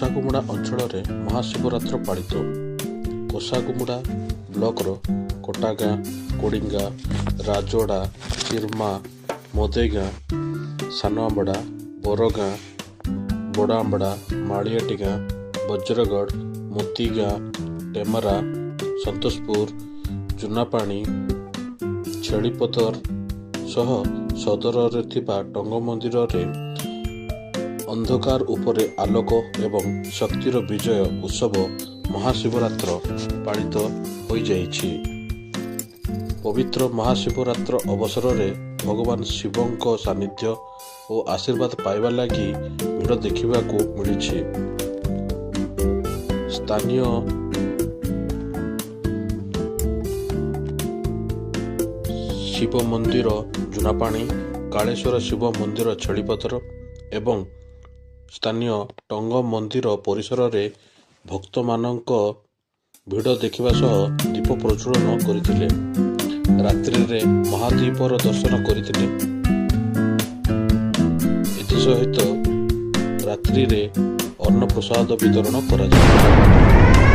କୋଷାଗୁମୁଡ଼ା ଅଞ୍ଚଳରେ ମହାଶିବରାତ୍ର ପାଳିତ। କୋଷାଗୁମୁଡ଼ା ବ୍ଲକର କୋଟାଗାଁ, କୋଡ଼ିଙ୍ଗା, ରାଜୋଡ଼ା, ଚିର୍ମା, ମୋଦେଗାଁ, ସାନଆମ୍ବଡ଼ା, ବରଗାଁ, ବଡ଼ଆମ୍ବଡ଼ା, ମାଳିଆଟି ଗାଁ, ବଜ୍ରଗଡ଼, ମୋତିଗାଁ, ଟେମରା, ସନ୍ତୋଷପୁର, ଚୁନାପାଣି, ଛେଳିପତର ସହ ସଦରରେ ଥିବା ଟଙ୍ଗ ମନ୍ଦିରରେ ଅନ୍ଧକାର ଉପରେ ଆଲୋକ ଏବଂ ଶକ୍ତିର ବିଜୟ ଉତ୍ସବ ମହାଶିବରାତ୍ର ପାଳିତ ହୋଇଯାଇଛି। ପବିତ୍ର ମହାଶିବରାତ୍ର ଅବସରରେ ଭଗବାନ ଶିବଙ୍କ ସାନ୍ନିଧ୍ୟ ଓ ଆଶୀର୍ବାଦ ପାଇବା ଲାଗି ଭିଡ଼ ଦେଖିବାକୁ ମିଳିଛି। ସ୍ଥାନୀୟ ଶିବ ମନ୍ଦିର ଜୁନାପାଣି, କାଳେଶ୍ୱର ଶିବ ମନ୍ଦିର ଛେଳିପତର ଏବଂ ସ୍ଥାନୀୟ ଟଙ୍ଗ ମନ୍ଦିର ପରିସରରେ ଭକ୍ତମାନଙ୍କ ଭିଡ଼ ଦେଖିବା ସହ ଦୀପ ପ୍ରଜ୍ୱଳନ କରିଥିଲେ। ରାତ୍ରିରେ ମହାଦୀପର ଦର୍ଶନ କରିଥିଲେ। ଏଥିସହିତ ରାତ୍ରିରେ ଅନ୍ନପ୍ରସାଦ ବିତରଣ କରାଯାଇଥିଲା।